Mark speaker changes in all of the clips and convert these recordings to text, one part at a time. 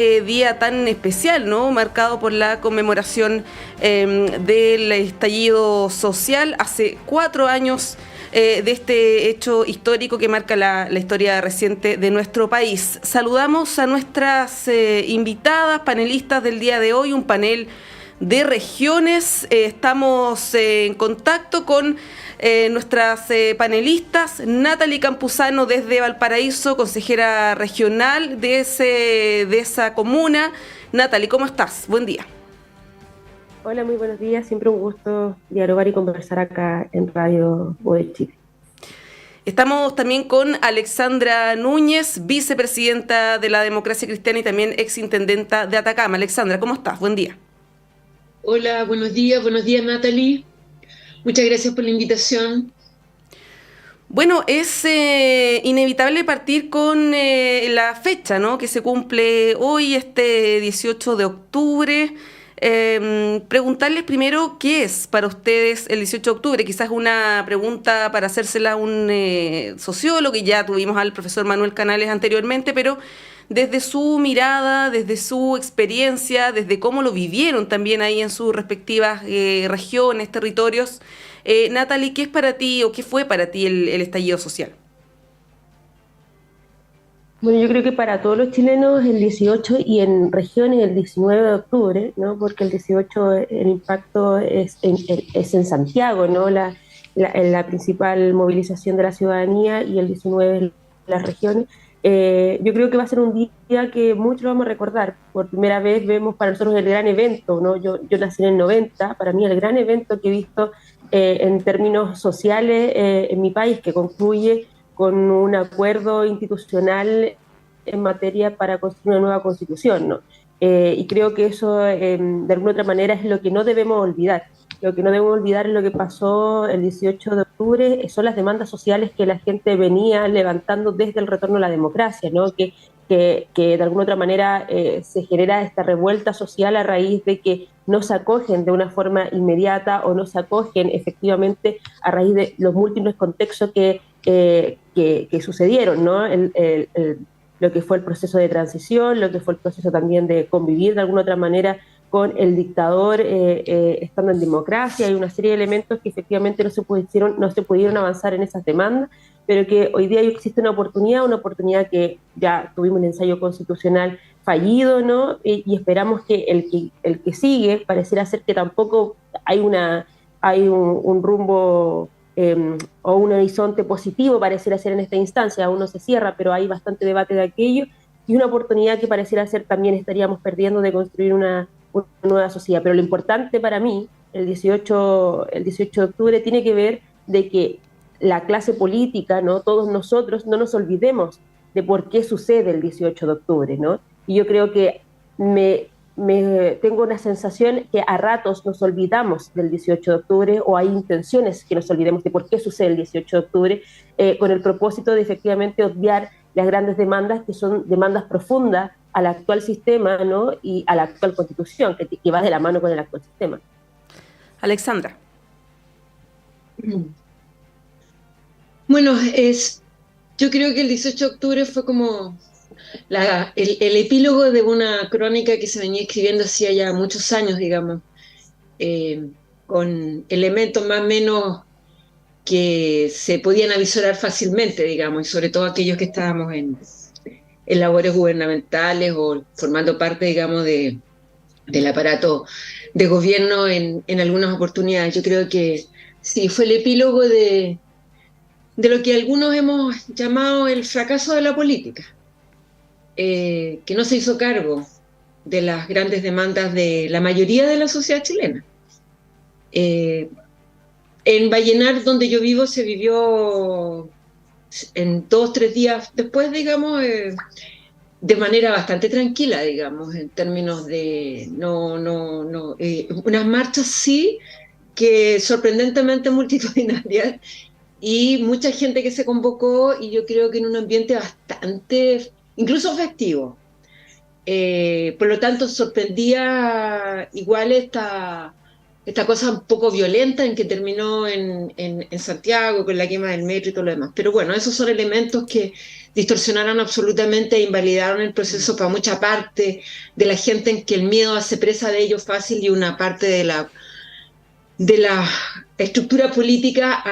Speaker 1: Día tan especial, ¿no? Marcado por la conmemoración del estallido social hace 4 años de este hecho histórico que marca la historia reciente de nuestro país. Saludamos a nuestras invitadas, panelistas del día de hoy, un panel de regiones. Estamos en contacto con nuestras panelistas, Natalie Campuzano desde Valparaíso, consejera regional de esa comuna. Natalie, ¿cómo estás? Buen día.
Speaker 2: Hola, muy buenos días. Siempre un gusto dialogar y conversar acá en Radio UDEC Chile.
Speaker 1: Estamos también con Alexandra Núñez, vicepresidenta de la Democracia Cristiana y también exintendenta de Atacama. Alexandra, ¿cómo estás? Buen día.
Speaker 3: Hola, buenos días Natalie. Muchas gracias por la invitación.
Speaker 1: Bueno, es inevitable partir con la fecha, ¿no? Que se cumple hoy, este 18 de octubre. Preguntarles primero qué es para ustedes el 18 de octubre. Quizás una pregunta para hacérsela a un sociólogo, y ya tuvimos al profesor Manuel Canales anteriormente, pero desde su mirada, desde su experiencia, desde cómo lo vivieron también ahí en sus respectivas regiones, territorios. Natalie, ¿qué es para ti o qué fue para ti el estallido social?
Speaker 2: Bueno, yo creo que para todos los chilenos el 18 y en regiones el 19 de octubre, ¿no? Porque el 18 el impacto es en Santiago, ¿no? La principal movilización de la ciudadanía y el 19 en las regiones. Yo creo que va a ser un día que muchos lo vamos a recordar. Por primera vez vemos para nosotros el gran evento, ¿no? Yo nací en el 90, para mí el gran evento que he visto en términos sociales en mi país, que concluye con un acuerdo institucional en materia para construir una nueva constitución, ¿no? Y creo que eso, de alguna otra manera, es lo que no debemos olvidar. Lo que no debemos olvidar es lo que pasó el 18 de octubre, son las demandas sociales que la gente venía levantando desde el retorno a la democracia, ¿no? Que de alguna otra manera se genera esta revuelta social a raíz de que no se acogen de una forma inmediata o no se acogen efectivamente a raíz de los múltiples contextos que sucedieron, ¿no? Lo que fue el proceso de transición, lo que fue el proceso también de convivir de alguna otra manera con el dictador estando en democracia. Hay una serie de elementos que efectivamente no se pudieron avanzar en esas demandas, pero que hoy día existe una oportunidad que ya tuvimos un ensayo constitucional fallido, ¿no? Y esperamos que el que sigue, pareciera ser que tampoco hay un rumbo o un horizonte positivo, pareciera ser en esta instancia. Aún no se cierra, pero hay bastante debate de aquello, y una oportunidad que pareciera ser también estaríamos perdiendo de construir una nueva sociedad. Pero lo importante para mí, el 18 de octubre, tiene que ver de que la clase política, ¿no? Todos nosotros no nos olvidemos de por qué sucede el 18 de octubre, ¿no? Y yo creo que tengo una sensación que a ratos nos olvidamos del 18 de octubre, o hay intenciones que nos olvidemos de por qué sucede el 18 de octubre, con el propósito de efectivamente obviar las grandes demandas, que son demandas profundas al actual sistema, ¿no? Y a la actual constitución, que va de la mano con el actual sistema.
Speaker 1: Alexandra.
Speaker 3: Bueno, yo creo que el 18 de octubre fue como el epílogo de una crónica que se venía escribiendo hacía ya muchos años, digamos, con elementos más o menos que se podían avisorar fácilmente, digamos, y sobre todo aquellos que estábamos en labores gubernamentales o formando parte, digamos, del aparato de gobierno en algunas oportunidades. Yo creo que sí, fue el epílogo de lo que algunos hemos llamado el fracaso de la política, que no se hizo cargo de las grandes demandas de la mayoría de la sociedad chilena. En Vallenar, donde yo vivo, se vivió en 2 o 3 días después, digamos, de manera bastante tranquila, digamos, en términos de unas marchas sí, que sorprendentemente multitudinarias, y mucha gente que se convocó, y yo creo que en un ambiente bastante, incluso festivo. Por lo tanto, sorprendía igual esta cosa un poco violenta en que terminó en Santiago, con la quema del metro y todo lo demás. Pero bueno, esos son elementos que distorsionaron absolutamente e invalidaron el proceso para mucha parte de la gente, en que el miedo hace presa de ellos fácil, y una parte de la estructura política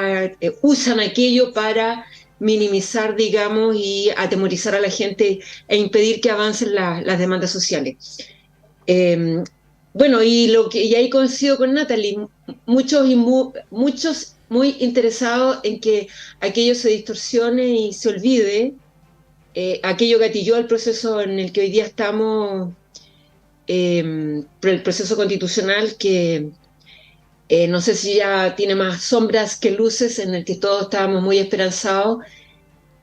Speaker 3: usan aquello para minimizar, digamos, y atemorizar a la gente e impedir que avancen las demandas sociales. Bueno, y ahí coincido con Natalie, muchos muy interesados en que aquello se distorsione y se olvide. Aquello gatilló el proceso en el que hoy día estamos, por el proceso constitucional, que no sé si ya tiene más sombras que luces, en el que todos estábamos muy esperanzados.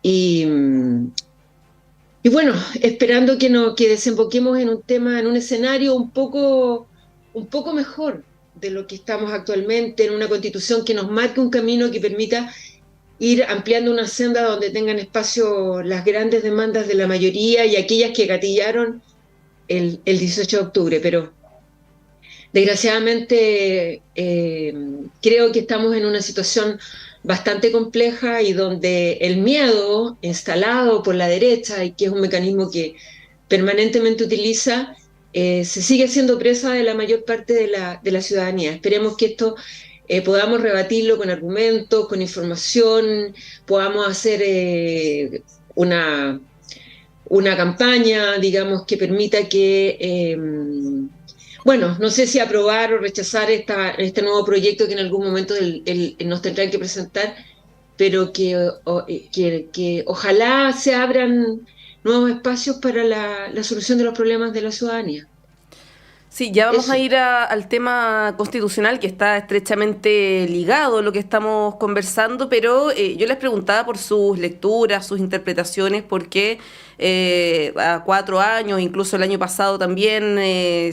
Speaker 3: Y bueno, esperando que desemboquemos en un tema, en un escenario un poco mejor de lo que estamos actualmente, en una constitución que nos marque un camino que permita ir ampliando una senda donde tengan espacio las grandes demandas de la mayoría y aquellas que gatillaron el 18 de octubre. Pero desgraciadamente creo que estamos en una situación bastante compleja, y donde el miedo instalado por la derecha, y que es un mecanismo que permanentemente utiliza, se sigue siendo presa de la mayor parte de la ciudadanía. Esperemos que esto podamos rebatirlo con argumentos, con información, podamos hacer una campaña, digamos, que permita que, bueno, no sé si aprobar o rechazar este nuevo proyecto que en algún momento nos tendrán que presentar, pero que ojalá se abran nuevos espacios para la solución de los problemas de la ciudadanía.
Speaker 1: Sí, ya vamos
Speaker 3: Eso.
Speaker 1: a ir al tema constitucional, que está estrechamente ligado a lo que estamos conversando, pero yo les preguntaba por sus lecturas, sus interpretaciones, porque a 4 años, incluso el año pasado también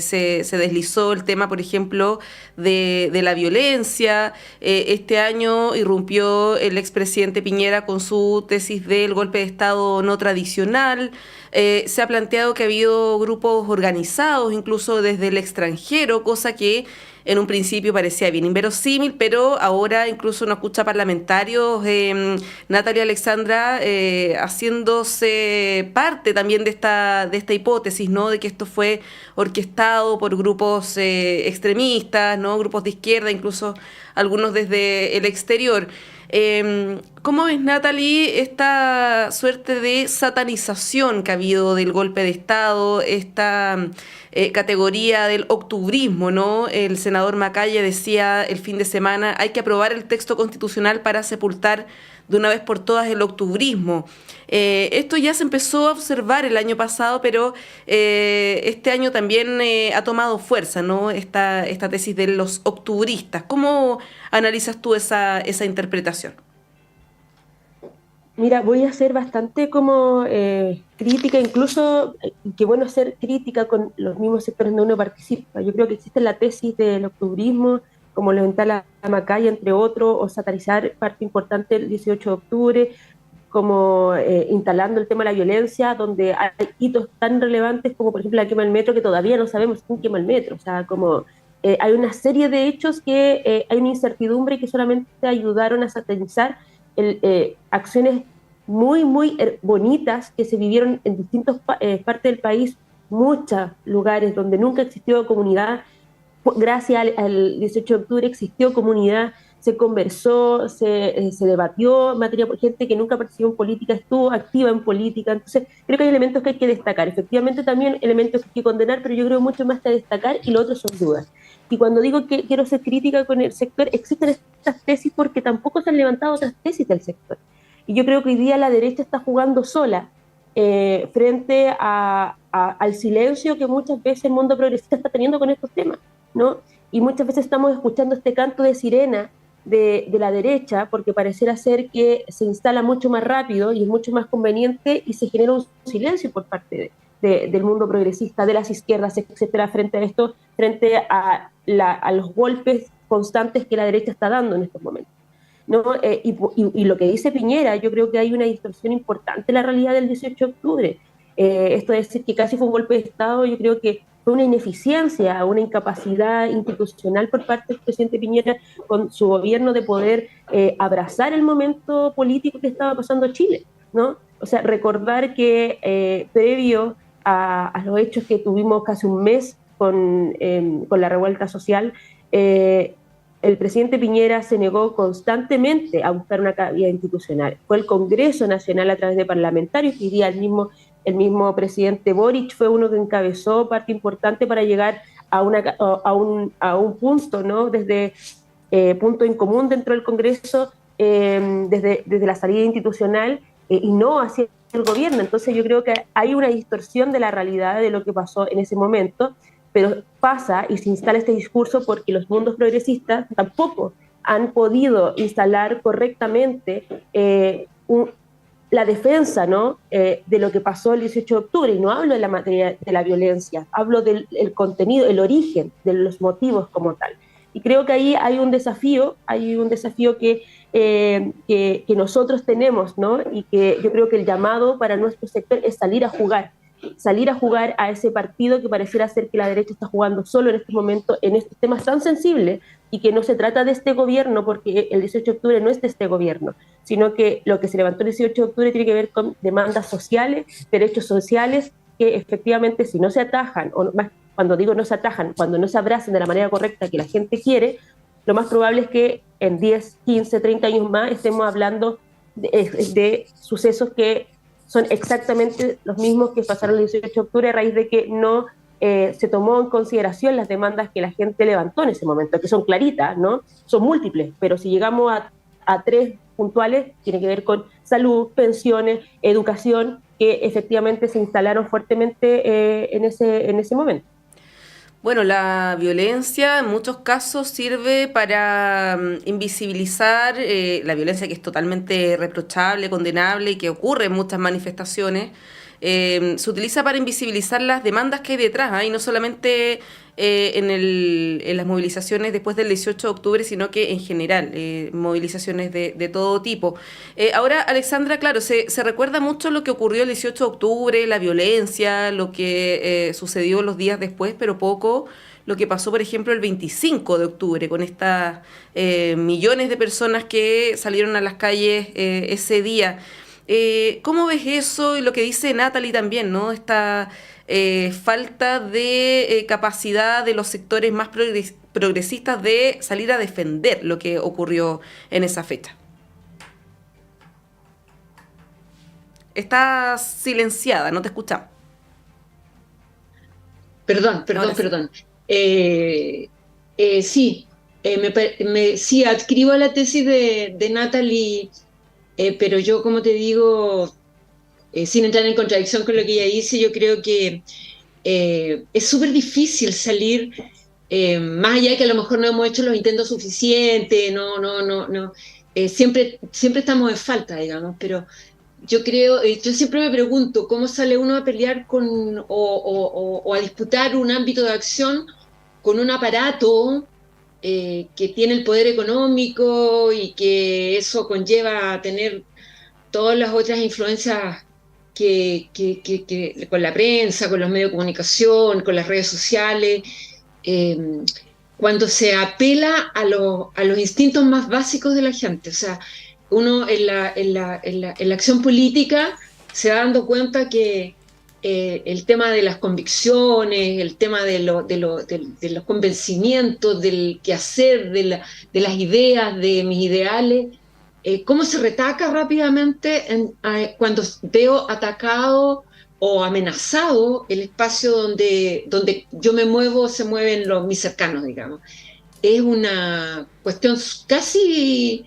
Speaker 1: se deslizó el tema, por ejemplo, de la violencia. Este año irrumpió el expresidente Piñera con su tesis del golpe de Estado no tradicional. Se ha planteado que ha habido grupos organizados, incluso desde el extranjero, cosa que en un principio parecía bien inverosímil, pero ahora incluso uno escucha parlamentarios, Natalia, Alexandra, haciéndose parte también de esta hipótesis, ¿no? De que esto fue orquestado por grupos extremistas, ¿no? Grupos de izquierda, incluso algunos desde el exterior. ¿Cómo ves, Natalie, esta suerte de satanización que ha habido del golpe de Estado, esta categoría del octubrismo, ¿no? El senador Macaya decía el fin de semana: hay que aprobar el texto constitucional para sepultar de una vez por todas el octubrismo. Esto ya se empezó a observar el año pasado, pero este año también ha tomado fuerza, ¿no? Esta tesis de los octubristas. ¿Cómo analizas tú esa interpretación?
Speaker 2: Mira, voy a ser bastante como crítica, incluso qué bueno hacer crítica con los mismos sectores donde uno participa. Yo creo que existe la tesis del octubrismo, como lo la Macaya, entre otros, o satanizar parte importante del 18 de octubre, como instalando el tema de la violencia, donde hay hitos tan relevantes como, por ejemplo, la quema del metro, que todavía no sabemos quién quema el metro. O sea, como hay una serie de hechos que hay una incertidumbre que solamente ayudaron a satanizar acciones muy, muy bonitas que se vivieron en distintas partes del país, muchos lugares donde nunca existió comunidad. Gracias al 18 de octubre existió comunidad, se conversó, se debatió materia por gente que nunca participó en política, estuvo activa en política. Entonces creo que hay elementos que hay que destacar, efectivamente también elementos que hay que condenar, pero yo creo mucho más que destacar, y lo otro son dudas. Y cuando digo que quiero ser crítica con el sector, existen estas tesis porque tampoco se han levantado otras tesis del sector. Y yo creo que hoy día la derecha está jugando sola frente al silencio que muchas veces el mundo progresista está teniendo con estos temas, ¿no? Y muchas veces estamos escuchando este canto de sirena de la derecha, porque pareciera ser que se instala mucho más rápido y es mucho más conveniente, y se genera un silencio por parte del mundo progresista, de las izquierdas, etcétera, frente a esto, frente a los golpes constantes que la derecha está dando en estos momentos, ¿no? Y lo que dice Piñera, yo creo que hay una distorsión importante en la realidad del 18 de octubre. Esto de decir que casi fue un golpe de Estado, yo creo que fue una ineficiencia, una incapacidad institucional por parte del presidente Piñera con su gobierno de poder abrazar el momento político que estaba pasando Chile, ¿no? O sea, recordar que previo a los hechos que tuvimos casi un mes con la revuelta social, el presidente Piñera se negó constantemente a buscar una cabida institucional. Fue el Congreso Nacional a través de parlamentarios, y día el mismo presidente Boric fue uno que encabezó parte importante para llegar a un punto, ¿no? Desde punto en común dentro del Congreso, desde la salida institucional, y no hacia el gobierno. Entonces yo creo que hay una distorsión de la realidad de lo que pasó en ese momento, pero pasa y se instala este discurso porque los mundos progresistas tampoco han podido instalar correctamente la defensa, ¿no? De lo que pasó el 18 de octubre, y no hablo de la materia de la violencia, hablo del contenido, el origen de los motivos como tal. Y creo que ahí hay un desafío que nosotros tenemos, ¿no? Y que yo creo que el llamado para nuestro sector es salir a jugar a ese partido que pareciera ser que la derecha está jugando solo en este momento, en estos temas tan sensibles, y que no se trata de este gobierno, porque el 18 de octubre no es de este gobierno, sino que lo que se levantó el 18 de octubre tiene que ver con demandas sociales, derechos sociales, que efectivamente si no se atajan, o más, cuando digo no se atajan, cuando no se abrazan de la manera correcta que la gente quiere, lo más probable es que en 10, 15, 30 años más estemos hablando de sucesos que son exactamente los mismos que pasaron el 18 de octubre a raíz de que no se tomó en consideración las demandas que la gente levantó en ese momento, que son claritas, ¿no? Son múltiples, pero si llegamos a tres puntuales, tiene que ver con salud, pensiones, educación, que efectivamente se instalaron fuertemente en ese momento.
Speaker 1: Bueno, la violencia en muchos casos sirve para invisibilizar la violencia, que es totalmente reprochable, condenable y que ocurre en muchas manifestaciones. Se utiliza para invisibilizar las demandas que hay detrás, y no solamente en las movilizaciones después del 18 de octubre, sino que en general, movilizaciones de todo tipo. Ahora, Alexandra, claro, se recuerda mucho lo que ocurrió el 18 de octubre, la violencia, lo que sucedió los días después, pero poco lo que pasó, por ejemplo, el 25 de octubre, con estas millones de personas que salieron a las calles ese día. ¿Cómo ves eso? Y lo que dice Natalie también, ¿no? Esta falta de capacidad de los sectores más progresistas de salir a defender lo que ocurrió en esa fecha. Estás silenciada, no te escuchamos.
Speaker 3: Perdón. Sí, sí, adscribo a la tesis de Natalie, pero yo, como te digo, sin entrar en contradicción con lo que ella dice, yo creo que es súper difícil salir, más allá de que a lo mejor no hemos hecho los intentos suficientes, siempre estamos en falta, digamos, pero yo creo, yo siempre me pregunto cómo sale uno a pelear o a disputar un ámbito de acción con un aparato que tiene el poder económico, y que eso conlleva a tener todas las otras influencias que con la prensa, con los medios de comunicación, con las redes sociales, cuando se apela a los instintos más básicos de la gente. O sea, uno en la acción política se va dando cuenta que el tema de las convicciones, el tema de los convencimientos, del quehacer, de las ideas, de mis ideales, cómo se retaca rápidamente cuando veo atacado o amenazado el espacio donde yo me muevo, se mueven mis cercanos, digamos. Es una cuestión casi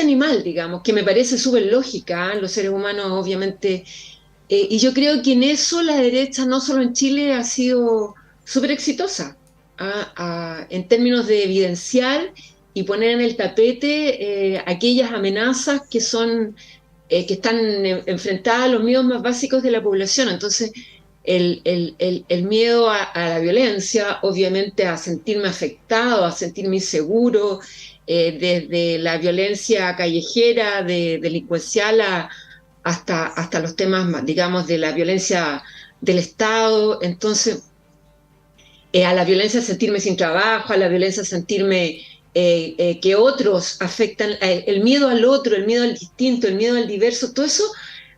Speaker 3: animal, digamos, que me parece súper lógica, ¿eh? Los seres humanos, obviamente. Y yo creo que en eso la derecha, no solo en Chile, ha sido súper exitosa, en términos de evidenciar y poner en el tapete aquellas amenazas que están enfrentadas a los miedos más básicos de la población. Entonces, el miedo a la violencia, obviamente a sentirme afectado, a sentirme inseguro, desde la violencia callejera, delincuencial, hasta los temas, digamos, de la violencia del Estado. Entonces, a la violencia de sentirme sin trabajo, a la violencia de sentirme que otros afectan, el miedo al otro, el miedo al distinto, el miedo al diverso, todo eso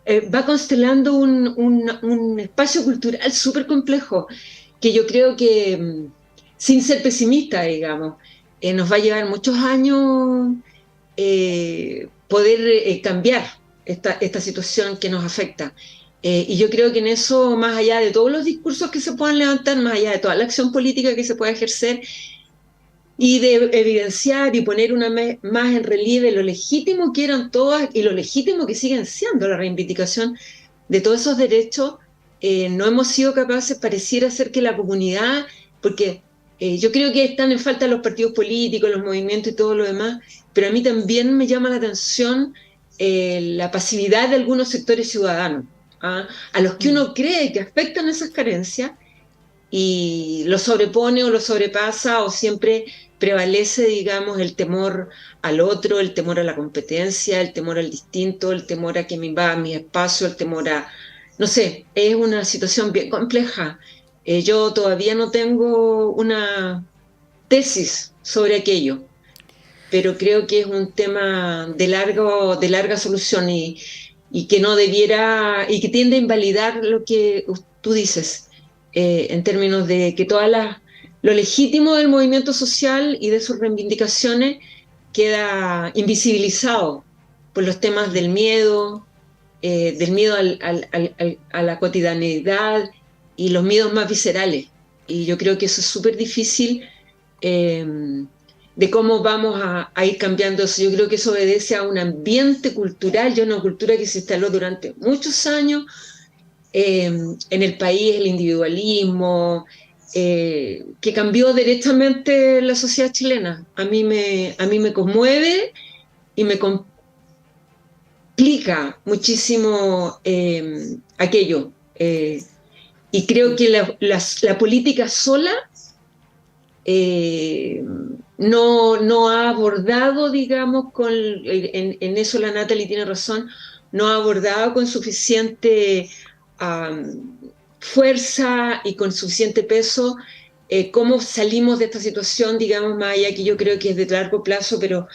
Speaker 3: va constelando un espacio cultural súper complejo que yo creo que, sin ser pesimista, digamos, nos va a llevar muchos años poder cambiar esta situación que nos afecta. Y yo creo que en eso, más allá de todos los discursos que se puedan levantar, más allá de toda la acción política que se pueda ejercer, y de evidenciar y poner más en relieve lo legítimo que eran todas y lo legítimo que siguen siendo la reivindicación de todos esos derechos, no hemos sido capaces, pareciera ser que la comunidad, porque yo creo que están en falta los partidos políticos, los movimientos y todo lo demás, pero a mí también me llama la atención la pasividad de algunos sectores ciudadanos, ¿ah? A los que uno cree que afectan esas carencias y lo sobrepone o lo sobrepasa o siempre prevalece, digamos, el temor al otro, el temor a la competencia, el temor al distinto, el temor a que me invada mi espacio, el temor a, no sé, es una situación bien compleja. Yo todavía no tengo una tesis sobre aquello, pero creo que es un tema de larga solución y que no debiera, y que tiende a invalidar lo que tú dices, en términos de que lo legítimo del movimiento social y de sus reivindicaciones queda invisibilizado por los temas del miedo a la cotidianeidad y los miedos más viscerales. Y yo creo que eso es súper difícil, de cómo vamos a ir cambiando eso. Yo creo que eso obedece a un ambiente cultural y a una cultura que se instaló durante muchos años en el país, el individualismo, que cambió derechamente la sociedad chilena. A mí me conmueve y me complica muchísimo aquello. Y creo que la política sola no ha abordado, digamos, en eso la Natalie tiene razón, no ha abordado con suficiente fuerza y con suficiente peso cómo salimos de esta situación, digamos, más allá que yo creo que es de largo plazo, pero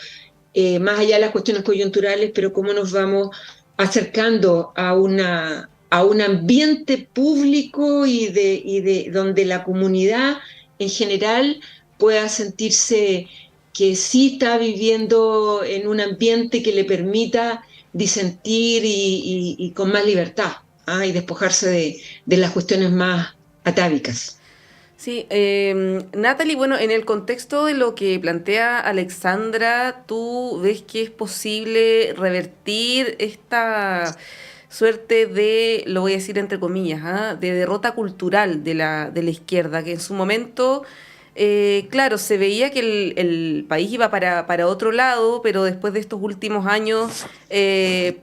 Speaker 3: más allá de las cuestiones coyunturales, pero cómo nos vamos acercando a un ambiente público y de donde la comunidad en general pueda sentirse que sí está viviendo en un ambiente que le permita disentir y con más libertad, y despojarse de las cuestiones más atávicas.
Speaker 1: Sí, Natalie, bueno, en el contexto de lo que plantea Alexandra, ¿tú ves que es posible revertir esta suerte de, lo voy a decir entre comillas, de derrota cultural de la izquierda, que en su momento, claro, se veía que el país iba para otro lado, pero después de estos últimos años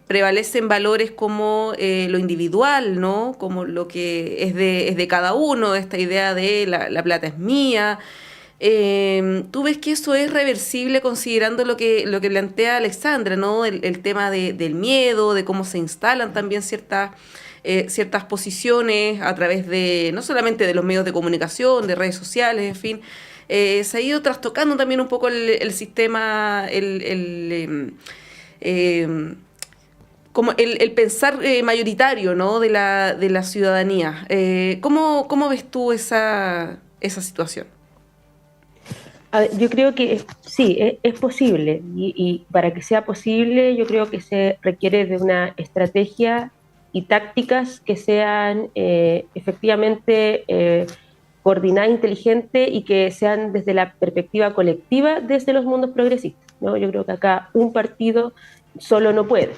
Speaker 1: prevalecen valores como lo individual, ¿no? Como lo que es de cada uno, esta idea de la plata es mía. ¿Tú ves que eso es reversible considerando lo que plantea Alexandra, ¿no? El tema del miedo, de cómo se instalan también ciertas posiciones a través de, no solamente de los medios de comunicación, de redes sociales, en fin. Se ha ido trastocando también un poco el sistema, como el pensar mayoritario, ¿no? de la ciudadanía. ¿Cómo ves tú esa situación?
Speaker 2: A ver, yo creo que sí, es posible y para que sea posible yo creo que se requiere de una estrategia y tácticas que sean efectivamente coordinadas, inteligentes y que sean desde la perspectiva colectiva desde los mundos progresistas, ¿no? Yo creo que acá un partido solo no puede,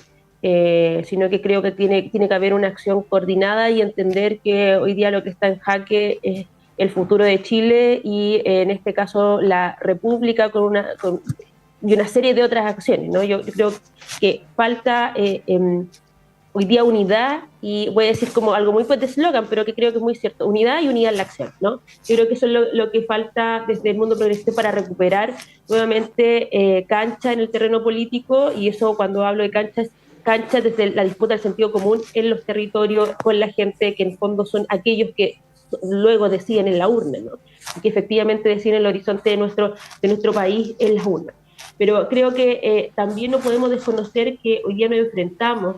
Speaker 2: sino que creo que tiene que haber una acción coordinada y entender que hoy día lo que está en jaque es el futuro de Chile y en este caso la República y una serie de otras acciones, ¿no? Yo creo que falta hoy día unidad y voy a decir como algo muy pues de eslogan, pero que creo que es muy cierto, unidad y unidad en la acción, ¿no? Yo creo que eso es lo que falta desde el mundo progresista para recuperar nuevamente cancha en el terreno político y eso cuando hablo de cancha es cancha desde la disputa del sentido común en los territorios con la gente que en el fondo son aquellos que luego deciden en la urna, ¿no? Y que efectivamente deciden el horizonte de nuestro país en las urnas. Pero creo que también no podemos desconocer que hoy día nos enfrentamos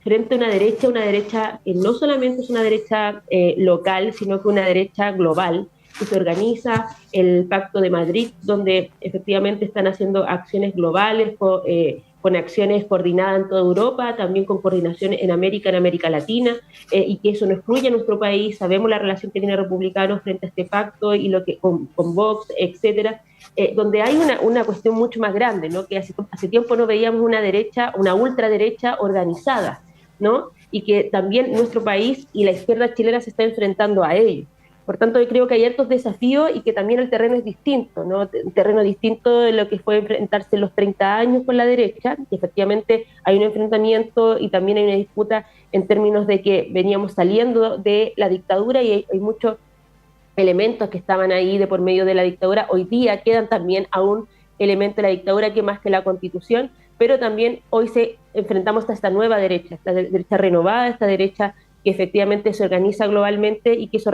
Speaker 2: frente a una derecha que no solamente es una derecha local, sino que una derecha global, que se organiza el Pacto de Madrid, donde efectivamente están haciendo acciones globales, con acciones coordinadas en toda Europa, también con coordinación en América Latina, y que eso no excluye a nuestro país. Sabemos la relación que tiene republicanos frente a este pacto y lo que con Vox, etcétera, donde hay una cuestión mucho más grande, ¿no? Que hace tiempo no veíamos una ultraderecha organizada, ¿no? Y que también nuestro país y la izquierda chilena se está enfrentando a ello. Por tanto, yo creo que hay hartos desafíos y que también el terreno es distinto, ¿no? Un terreno distinto de lo que fue enfrentarse en los 30 años con la derecha, que efectivamente hay un enfrentamiento y también hay una disputa en términos de que veníamos saliendo de la dictadura y hay muchos elementos que estaban ahí de por medio de la dictadura. Hoy día quedan también aún elementos de la dictadura que más que la Constitución, pero también hoy enfrentamos a esta nueva derecha, esta derecha renovada, esta derecha que efectivamente se organiza globalmente y que eso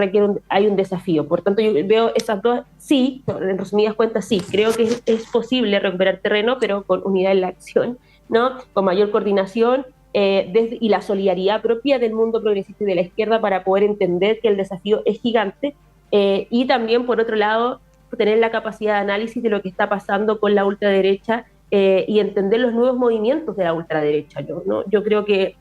Speaker 2: hay un desafío. Por tanto, yo veo esas dos, sí, en resumidas cuentas, sí, creo que es posible recuperar terreno, pero con unidad en la acción, ¿no? Con mayor coordinación y la solidaridad propia del mundo progresista y de la izquierda para poder entender que el desafío es gigante, y también, por otro lado, tener la capacidad de análisis de lo que está pasando con la ultraderecha, y entender los nuevos movimientos de la ultraderecha. Yo creo que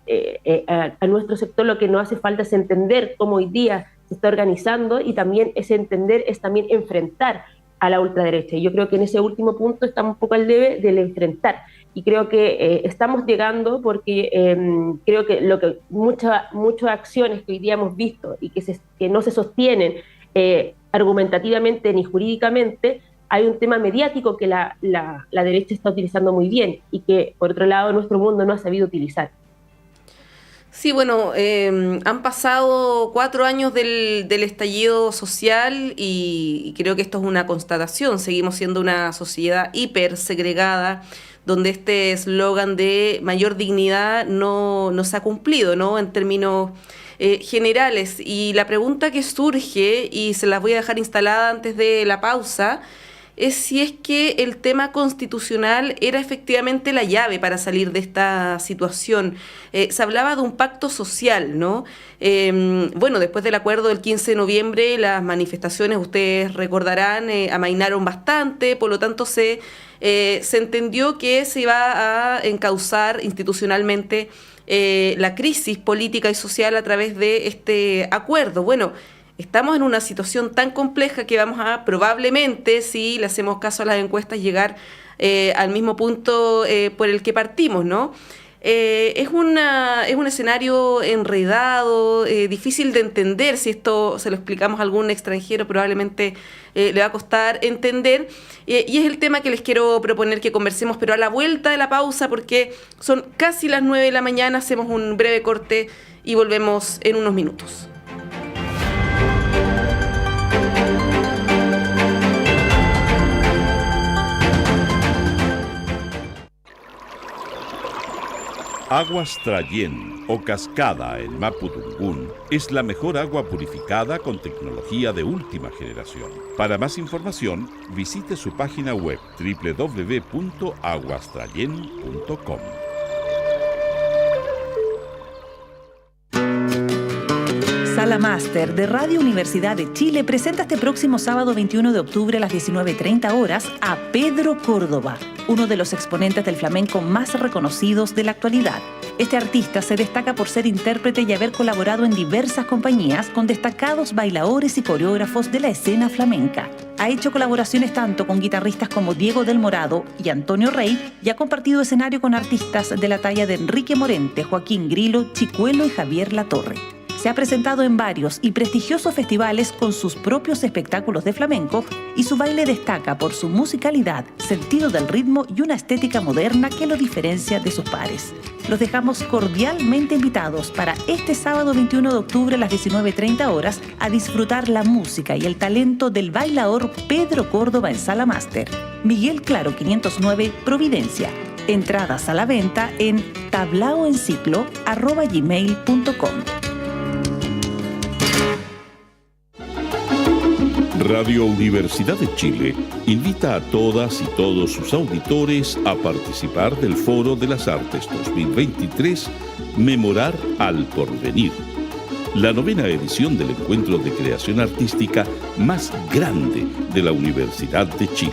Speaker 2: a nuestro sector lo que nos hace falta es entender cómo hoy día se está organizando, y también ese entender es también enfrentar a la ultraderecha. Y yo creo que en ese último punto estamos un poco al debe del enfrentar. Y creo que estamos llegando porque creo que muchas acciones que hoy día hemos visto y que no se sostienen argumentativamente ni jurídicamente, hay un tema mediático que la derecha está utilizando muy bien y que, por otro lado, nuestro mundo no ha sabido utilizar.
Speaker 1: Sí, bueno, han pasado 4 años del estallido social y creo que esto es una constatación. Seguimos siendo una sociedad hiper segregada, donde este eslogan de mayor dignidad no se ha cumplido, ¿no? En términos generales. Y la pregunta que surge, y se las voy a dejar instalada antes de la pausa, es si es que el tema constitucional era efectivamente la llave para salir de esta situación. Se hablaba de un pacto social, ¿no? Bueno, después del acuerdo del 15 de noviembre, las manifestaciones, ustedes recordarán, amainaron bastante, por lo tanto se entendió que se iba a encauzar institucionalmente la crisis política y social a través de este acuerdo. Bueno, estamos en una situación tan compleja que vamos a probablemente, si le hacemos caso a las encuestas, llegar al mismo punto por el que partimos, ¿no? Es un escenario enredado, difícil de entender. Si esto se lo explicamos a algún extranjero, probablemente le va a costar entender. Y es el tema que les quiero proponer que conversemos, pero a la vuelta de la pausa, porque son casi las 9 de la mañana, hacemos un breve corte y volvemos en unos minutos.
Speaker 4: Aguas Trayén o Cascada en Mapudungún es la mejor agua purificada con tecnología de última generación. Para más información, visite su página web www.aguastrayen.com.
Speaker 5: Sala Máster de Radio Universidad de Chile presenta este próximo sábado 21 de octubre a las 19:30 horas a Pedro Córdoba, uno de los exponentes del flamenco más reconocidos de la actualidad. Este artista se destaca por ser intérprete y haber colaborado en diversas compañías con destacados bailadores y coreógrafos de la escena flamenca. Ha hecho colaboraciones tanto con guitarristas como Diego del Morado y Antonio Rey, y ha compartido escenario con artistas de la talla de Enrique Morente, Joaquín Grillo, Chicuelo y Javier Latorre. Se ha presentado en varios y prestigiosos festivales con sus propios espectáculos de flamenco, y su baile destaca por su musicalidad, sentido del ritmo y una estética moderna que lo diferencia de sus pares. Los dejamos cordialmente invitados para este sábado 21 de octubre a las 19:30 horas a disfrutar la música y el talento del bailador Pedro Córdoba en Sala Máster. Miguel Claro 509, Providencia. Entradas a la venta en tablaoenciclo@gmail.com.
Speaker 4: Radio Universidad de Chile invita a todas y todos sus auditores a participar del Foro de las Artes 2023 Memorar al Porvenir, la 9ª edición del encuentro de creación artística más grande de la Universidad de Chile.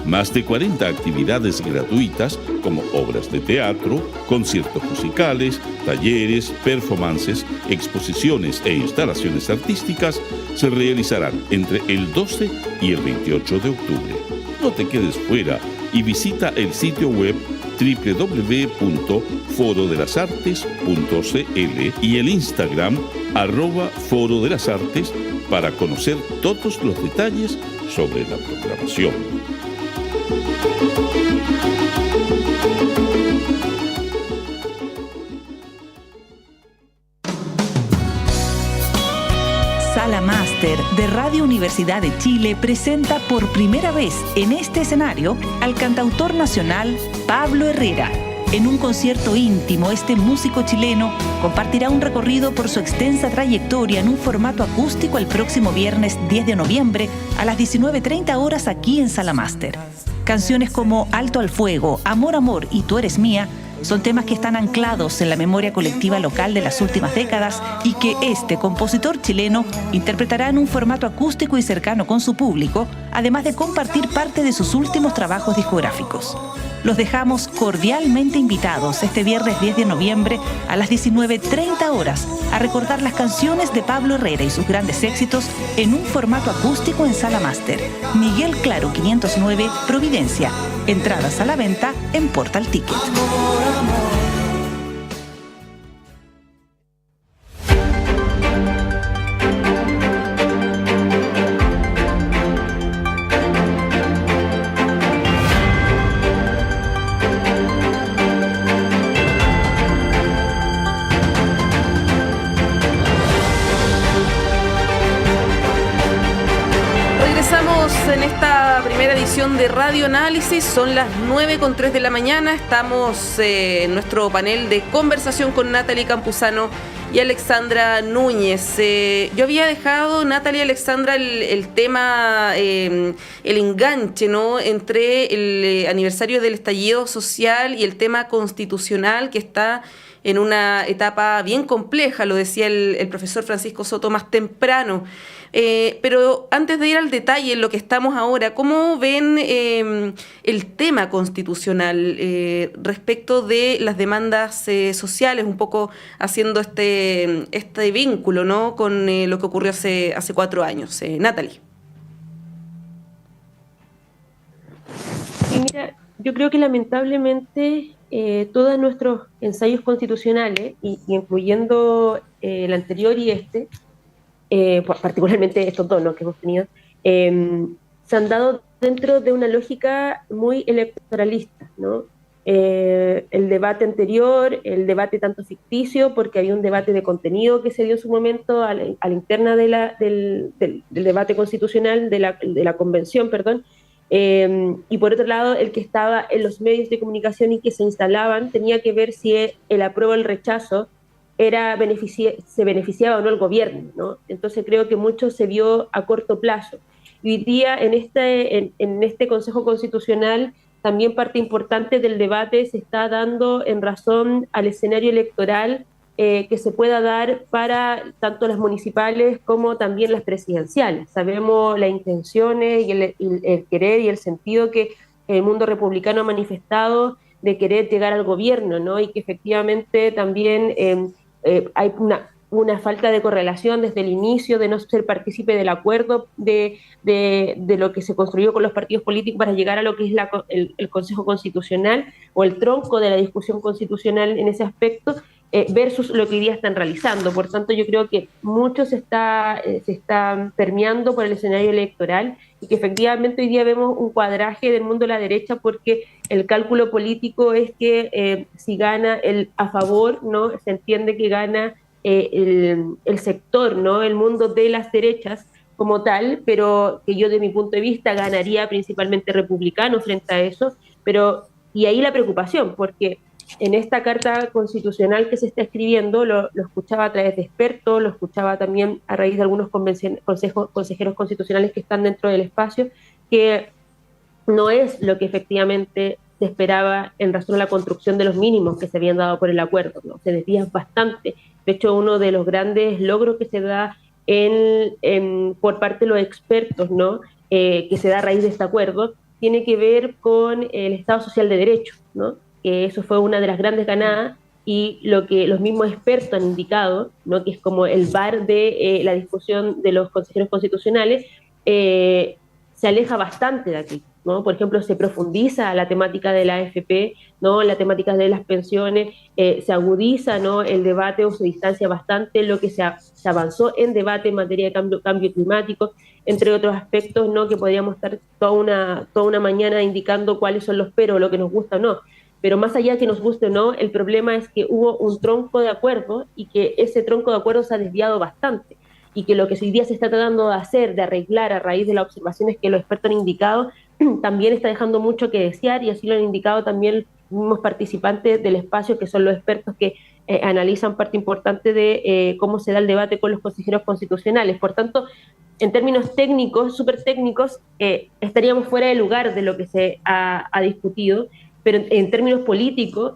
Speaker 4: Más de 40 actividades gratuitas como obras de teatro, conciertos musicales, talleres, performances, exposiciones e instalaciones artísticas se realizarán entre el 12 y el 28 de octubre. No te quedes fuera y visita el sitio web www.forodelasartes.cl y el Instagram @forodelasartes para conocer todos los detalles sobre la programación.
Speaker 5: Sala Máster de Radio Universidad de Chile presenta por primera vez en este escenario al cantautor nacional Pablo Herrera. En un concierto íntimo, este músico chileno compartirá un recorrido por su extensa trayectoria en un formato acústico el próximo viernes 10 de noviembre a las 19:30 horas aquí en Sala Máster. Canciones como Alto al Fuego, Amor, Amor y Tú Eres Mía son temas que están anclados en la memoria colectiva local de las últimas décadas y que este compositor chileno interpretará en un formato acústico y cercano con su público, además de compartir parte de sus últimos trabajos discográficos. Los dejamos cordialmente invitados este viernes 10 de noviembre a las 19:30 horas a recordar las canciones de Pablo Herrera y sus grandes éxitos en un formato acústico en Sala Máster. Miguel Claro 509, Providencia. Entradas a la venta en Portal Ticket.
Speaker 1: En esta primera edición de Radio Análisis, son las 9:03 de la mañana, estamos en nuestro panel de conversación con Natalie Campuzano y Alexandra Núñez. Yo había dejado, Natalie y Alexandra, el tema, el enganche, ¿no?, entre el aniversario del estallido social y el tema constitucional que está en una etapa bien compleja, lo decía el profesor Francisco Soto más temprano. Pero antes de ir al detalle en lo que estamos ahora, ¿cómo ven el tema constitucional respecto de las demandas sociales, un poco haciendo este vínculo, ¿no?, con lo que ocurrió hace 4 años? Natalie.
Speaker 2: Sí, mira, yo creo que lamentablemente todos nuestros ensayos constitucionales, y incluyendo el anterior y particularmente estos dos, ¿no?, que hemos tenido, se han dado dentro de una lógica muy electoralista, ¿no? El debate anterior, el debate tanto ficticio, porque había un debate de contenido que se dio en su momento a la interna del debate constitucional, de la convención, perdón, y por otro lado, el que estaba en los medios de comunicación y que se instalaban tenía que ver si el apruebo o el rechazo se beneficiaba o no el gobierno, ¿no? Entonces creo que mucho se vio a corto plazo. Y hoy día en este Consejo Constitucional también parte importante del debate se está dando en razón al escenario electoral que se pueda dar para tanto las municipales como también las presidenciales. Sabemos las intenciones y el querer y el sentido que el mundo republicano ha manifestado de querer llegar al gobierno, ¿no? Y que efectivamente también hay una falta de correlación desde el inicio, de no ser partícipe del acuerdo de lo que se construyó con los partidos políticos para llegar a lo que es el Consejo Constitucional o el tronco de la discusión constitucional en ese aspecto, versus lo que hoy día están realizando. Por tanto, yo creo que mucho se está permeando por el escenario electoral y que efectivamente hoy día vemos un cuadraje del mundo de la derecha, porque el cálculo político es que si gana el a favor, ¿no?, se entiende que gana el sector, ¿no?, el mundo de las derechas como tal, pero que yo de mi punto de vista ganaría principalmente republicano frente a eso, y ahí la preocupación, porque en esta carta constitucional que se está escribiendo, lo escuchaba a través de expertos, lo escuchaba también a raíz de algunos consejeros constitucionales que están dentro del espacio, que no es lo que efectivamente se esperaba en razón a la construcción de los mínimos que se habían dado por el acuerdo, ¿no? Se desvía bastante. De hecho, uno de los grandes logros que se da por parte de los expertos, ¿no? Que se da a raíz de este acuerdo, tiene que ver con el Estado Social de Derecho, ¿no? Que eso fue una de las grandes ganadas, y lo que los mismos expertos han indicado, ¿no? Que es como el bar de la discusión de los consejeros constitucionales, se aleja bastante de aquí, ¿no? Por ejemplo, se profundiza la temática de la AFP, ¿no? La temática de las pensiones, se agudiza, ¿no? El debate, o se distancia bastante lo que se avanzó en debate en materia de cambio climático, entre otros aspectos, ¿no? Que podríamos estar toda una mañana indicando cuáles son los pero, lo que nos gusta o no. Pero más allá de que nos guste o no, el problema es que hubo un tronco de acuerdo, y que ese tronco de acuerdo se ha desviado bastante, y que lo que hoy día se está tratando de hacer, de arreglar a raíz de las observaciones que los expertos han indicado, también está dejando mucho que desear, y así lo han indicado también los mismos participantes del espacio, que son los expertos que analizan parte importante de cómo se da el debate con los consejeros constitucionales. Por tanto, en términos técnicos, súper técnicos, estaríamos fuera de lugar de lo que se ha discutido, pero en términos políticos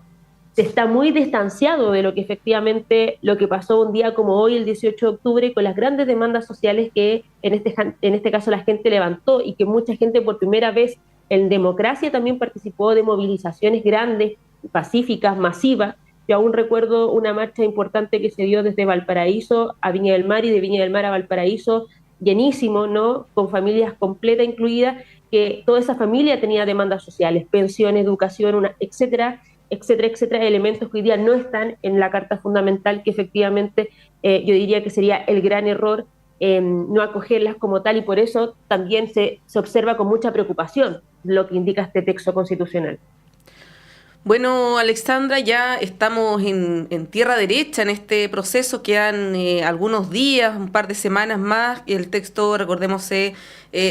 Speaker 2: se está muy distanciado de lo que efectivamente lo que pasó un día como hoy, el 18 de octubre, con las grandes demandas sociales que en este caso la gente levantó, y que mucha gente por primera vez en democracia también participó de movilizaciones grandes, pacíficas, masivas. Yo aún recuerdo una marcha importante que se dio desde Valparaíso a Viña del Mar, y de Viña del Mar a Valparaíso, llenísimo, ¿no? Con familias completas incluidas, que toda esa familia tenía demandas sociales, pensión, educación, etcétera, etcétera, etcétera, elementos que hoy día no están en la Carta Fundamental, que efectivamente yo diría que sería el gran error no acogerlas como tal, y por eso también se observa con mucha preocupación lo que indica este texto constitucional.
Speaker 1: Bueno, Alexandra, ya estamos en tierra derecha en este proceso. Quedan algunos días, un par de semanas más, y el texto, recordemos, se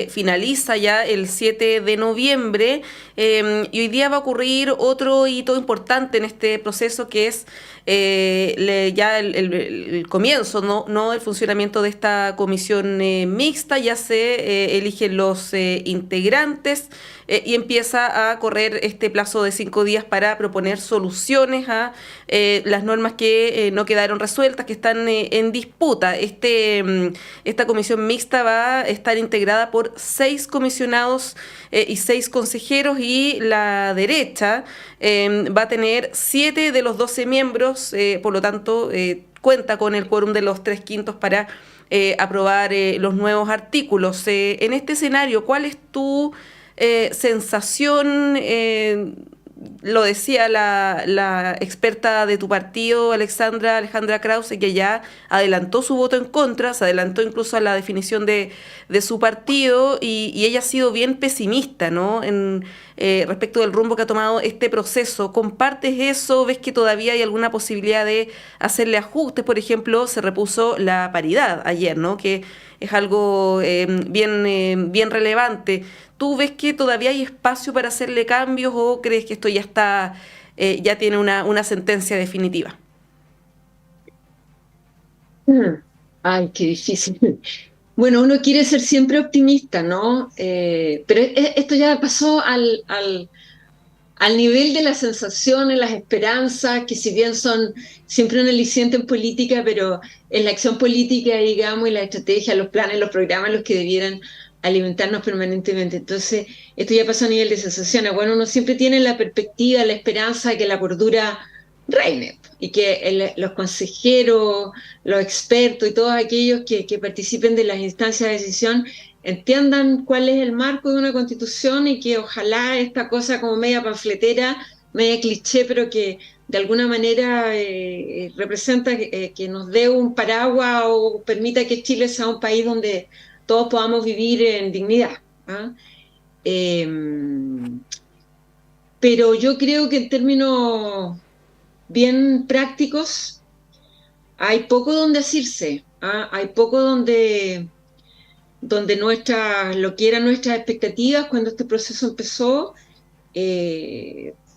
Speaker 1: finaliza ya el 7 de noviembre, y hoy día va a ocurrir otro hito importante en este proceso, que es ya el comienzo, no el funcionamiento de esta comisión mixta. Ya se eligen los integrantes, y empieza a correr este plazo de 5 días para proponer soluciones a las normas que no quedaron resueltas, que están en disputa. Esta comisión mixta va a estar integrada por 6 comisionados y 6 consejeros, y la derecha va a tener 7 de los 12 miembros, por lo tanto cuenta con el quórum de los 3/5 para aprobar los nuevos artículos. En este escenario, ¿cuál es tu sensación? Lo decía la experta de tu partido, Alejandra Krause, que ya adelantó su voto en contra, se adelantó incluso a la definición de su partido, y ella ha sido bien pesimista, ¿no? Respecto del rumbo que ha tomado este proceso. ¿Compartes eso? ¿Ves que todavía hay alguna posibilidad de hacerle ajustes? Por ejemplo, se repuso la paridad ayer, ¿no? Que es algo bien relevante. ¿Tú ves que todavía hay espacio para hacerle cambios, o crees que esto ya está, ya tiene una sentencia definitiva?
Speaker 3: Ay, qué difícil. Bueno, uno quiere ser siempre optimista, ¿no? Pero esto ya pasó al nivel de las sensaciones, las esperanzas, que si bien son siempre un aliciente en política, pero en la acción política, digamos, y la estrategia, los planes, los programas, los que debieran alimentarnos permanentemente. Entonces, esto ya pasó a nivel de sensaciones. Bueno, uno siempre tiene la perspectiva, la esperanza de que la cordura reine, y que los consejeros, los expertos y todos aquellos que participen de las instancias de decisión entiendan cuál es el marco de una constitución, y que ojalá esta cosa como media panfletera, media cliché, pero que de alguna manera representa que nos dé un paraguas, o permita que Chile sea un país donde todos podamos vivir en dignidad, ¿ah? Pero yo creo que en términos bien prácticos hay poco donde asirse, ¿ah? Hay poco donde lo que eran nuestras expectativas cuando este proceso empezó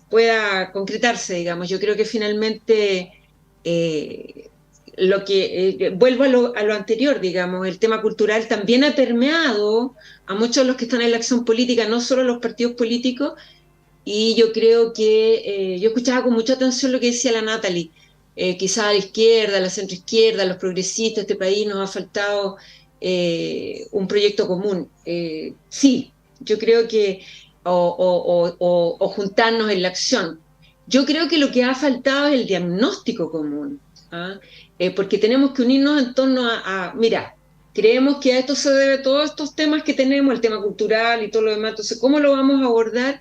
Speaker 3: pueda concretarse, digamos. Yo creo que finalmente vuelvo a lo anterior, digamos, el tema cultural también ha permeado a muchos de los que están en la acción política, no solo los partidos políticos, y yo creo que yo escuchaba con mucha atención lo que decía la Natalie. Quizá a la izquierda, a la centroizquierda, a los progresistas de este país nos ha faltado un proyecto común. Sí, yo creo que, o juntarnos en la acción. Yo creo que lo que ha faltado es el diagnóstico común, ¿ah? Porque tenemos que unirnos en torno mira, creemos que a esto se debe todos estos temas que tenemos, el tema cultural y todo lo demás, entonces, ¿cómo lo vamos a abordar?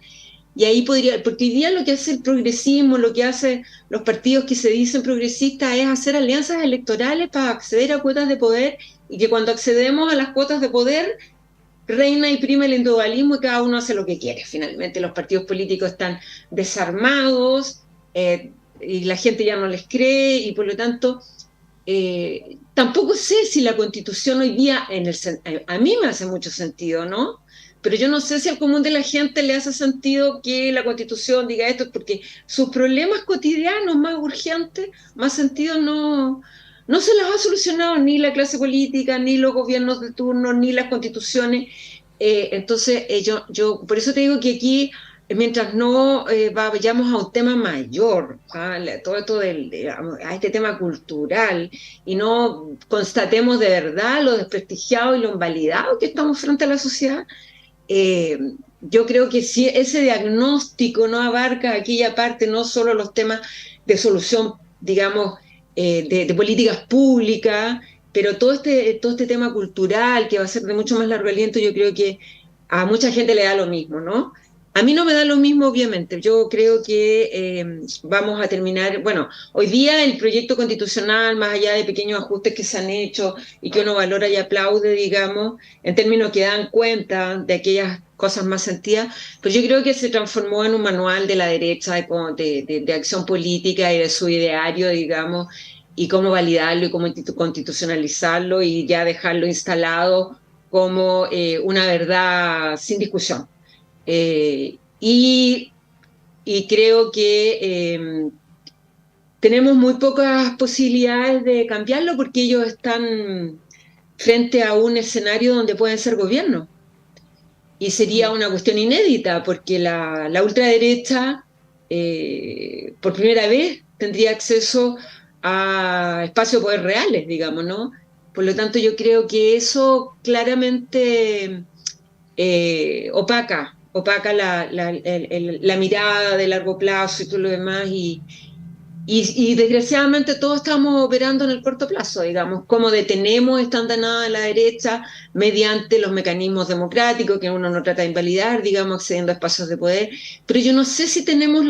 Speaker 3: Y ahí podría, porque hoy día lo que hace el progresismo, lo que hacen los partidos que se dicen progresistas es hacer alianzas electorales para acceder a cuotas de poder, y que cuando accedemos a las cuotas de poder reina y prima el individualismo y cada uno hace lo que quiere. Finalmente los partidos políticos están desarmados, y la gente ya no les cree, y por lo tanto tampoco sé si la Constitución hoy día, a mí me hace mucho sentido, ¿no? Pero yo no sé si al común de la gente le hace sentido que la Constitución diga esto, porque sus problemas cotidianos más urgentes, más sentido, no se los ha solucionado ni la clase política, ni los gobiernos de turno, ni las constituciones. Entonces, yo por eso te digo que aquí, mientras no vayamos a un tema mayor, todo esto a este tema cultural, y no constatemos de verdad lo desprestigiado y lo invalidado que estamos frente a la sociedad, yo creo que si ese diagnóstico no abarca aquella parte, no solo los temas de solución, digamos, de políticas públicas, pero todo este tema cultural, que va a ser de mucho más largo aliento, yo creo que a mucha gente le da lo mismo, ¿no? A mí no me da lo mismo, obviamente. Yo creo que vamos a terminar, bueno, hoy día el proyecto constitucional, más allá de pequeños ajustes que se han hecho y que uno valora y aplaude, digamos, en términos que dan cuenta de aquellas cosas más sentidas, pues yo creo que se transformó en un manual de la derecha de acción política y de su ideario, digamos, y cómo validarlo y cómo constitucionalizarlo y ya dejarlo instalado como una verdad sin discusión. Y creo que tenemos muy pocas posibilidades de cambiarlo, porque ellos están frente a un escenario donde pueden ser gobierno. Y sería una cuestión inédita, porque la ultraderecha por primera vez tendría acceso a espacios de poder reales, digamos, ¿no? Por lo tanto, yo creo que eso claramente opaca la mirada de largo plazo y todo lo demás, y desgraciadamente todos estamos operando en el corto plazo, digamos, cómo detenemos esta andanada de la derecha mediante los mecanismos democráticos que uno no trata de invalidar, digamos, accediendo a espacios de poder, pero yo no sé si tenemos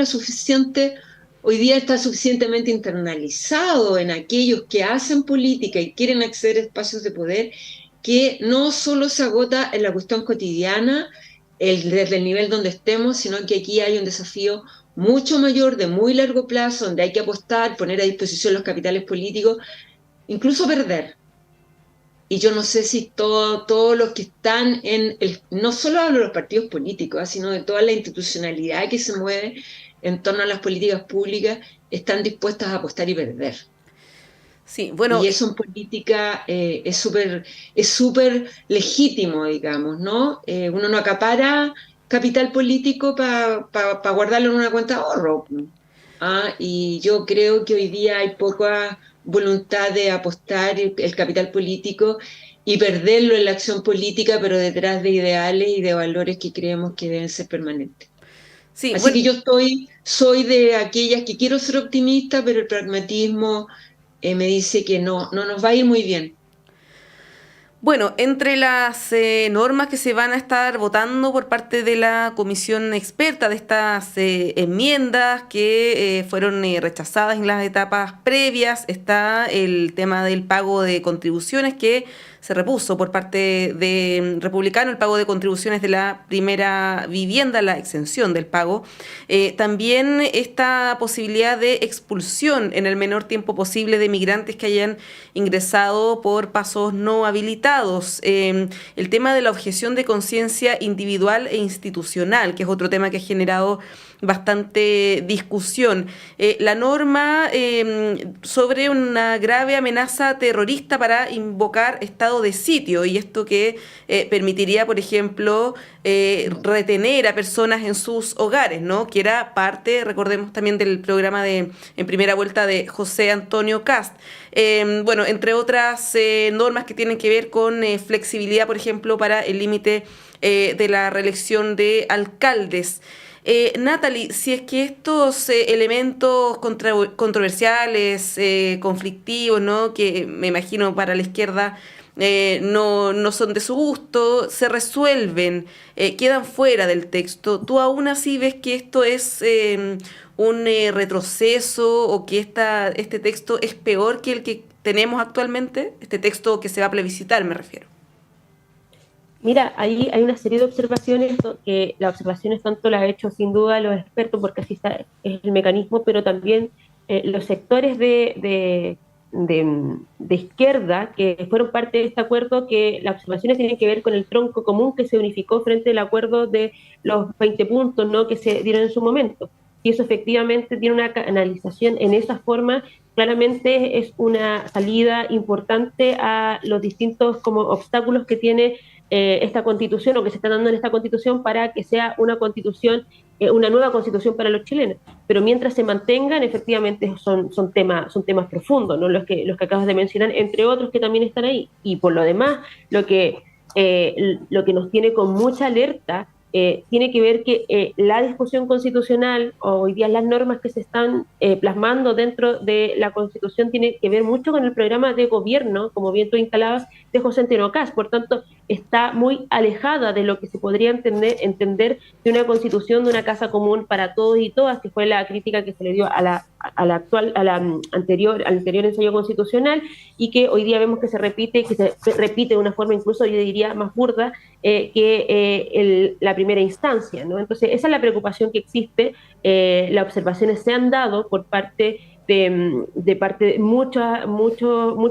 Speaker 3: hoy día está suficientemente internalizado en aquellos que hacen política y quieren acceder a espacios de poder, que no solo se agota en la cuestión cotidiana, desde el nivel donde estemos, sino que aquí hay un desafío mucho mayor, de muy largo plazo, donde hay que apostar, poner a disposición los capitales políticos, incluso perder. Y yo no sé si todos los que están no solo hablo de los partidos políticos, sino de toda la institucionalidad que se mueve en torno a las políticas públicas, están dispuestas a apostar y perder.
Speaker 1: Sí, bueno,
Speaker 3: y eso en política es súper legítimo, digamos, ¿no? Uno no acapara capital político para guardarlo en una cuenta de ahorro. Y yo creo que hoy día hay poca voluntad de apostar el capital político y perderlo en la acción política, pero detrás de ideales y de valores que creemos que deben ser permanentes. Sí, así que yo soy de aquellas que quiero ser optimista, pero el pragmatismo me dice que no nos va a ir muy bien.
Speaker 1: Bueno, entre las normas que se van a estar votando por parte de la comisión experta de estas enmiendas que fueron rechazadas en las etapas previas, está el tema del pago de contribuciones, que se repuso por parte de Republicano, el pago de contribuciones de la primera vivienda, la exención del pago. También esta posibilidad de expulsión en el menor tiempo posible de migrantes que hayan ingresado por pasos no habilitados. El tema de la objeción de conciencia individual e institucional, que es otro tema que ha generado bastante discusión. La norma sobre una grave amenaza terrorista para invocar estado estado de sitio, y esto que permitiría, por ejemplo, retener a personas en sus hogares, ¿no? Que era parte, recordemos también, del programa en primera vuelta de José Antonio Kast. Bueno, entre otras normas que tienen que ver con flexibilidad, por ejemplo, para el límite de la reelección de alcaldes. Natalie, si es que estos elementos controversiales, conflictivos, ¿no? Que me imagino para la izquierda no son de su gusto, se resuelven, quedan fuera del texto, ¿tú aún así ves que esto es un retroceso o que este texto es peor que el que tenemos actualmente? Este texto que se va a plebiscitar, me refiero.
Speaker 2: Mira, ahí hay una serie de observaciones, que las observaciones tanto las ha hecho sin duda los expertos, porque así está, es el mecanismo, pero también los sectores de izquierda que fueron parte de este acuerdo, que las observaciones tienen que ver con el tronco común que se unificó frente al acuerdo de los 20 puntos, ¿no?, que se dieron en su momento. Y eso efectivamente tiene una canalización en esa forma, claramente es una salida importante a los distintos como obstáculos que tiene esta constitución, o que se está dando en esta constitución, para que sea una constitución, una nueva constitución para los chilenos. Pero mientras se mantengan, efectivamente son temas profundos, ¿no?, los que acabas de mencionar, entre otros que también están ahí. Y por lo demás, lo que nos tiene con mucha alerta tiene que ver que la discusión constitucional, o hoy día las normas que se están plasmando dentro de la Constitución, tiene que ver mucho con el programa de gobierno, como bien tú instalabas, de José Antonio Kast. Por tanto, está muy alejada de lo que se podría entender de una Constitución, de una casa común para todos y todas, que fue la crítica que se le dio al anterior ensayo constitucional, y que hoy día vemos que se repite de una forma incluso, yo diría, más burda que la primera instancia, ¿no? Entonces, esa es la preocupación que existe. Las observaciones se han dado por parte de muchas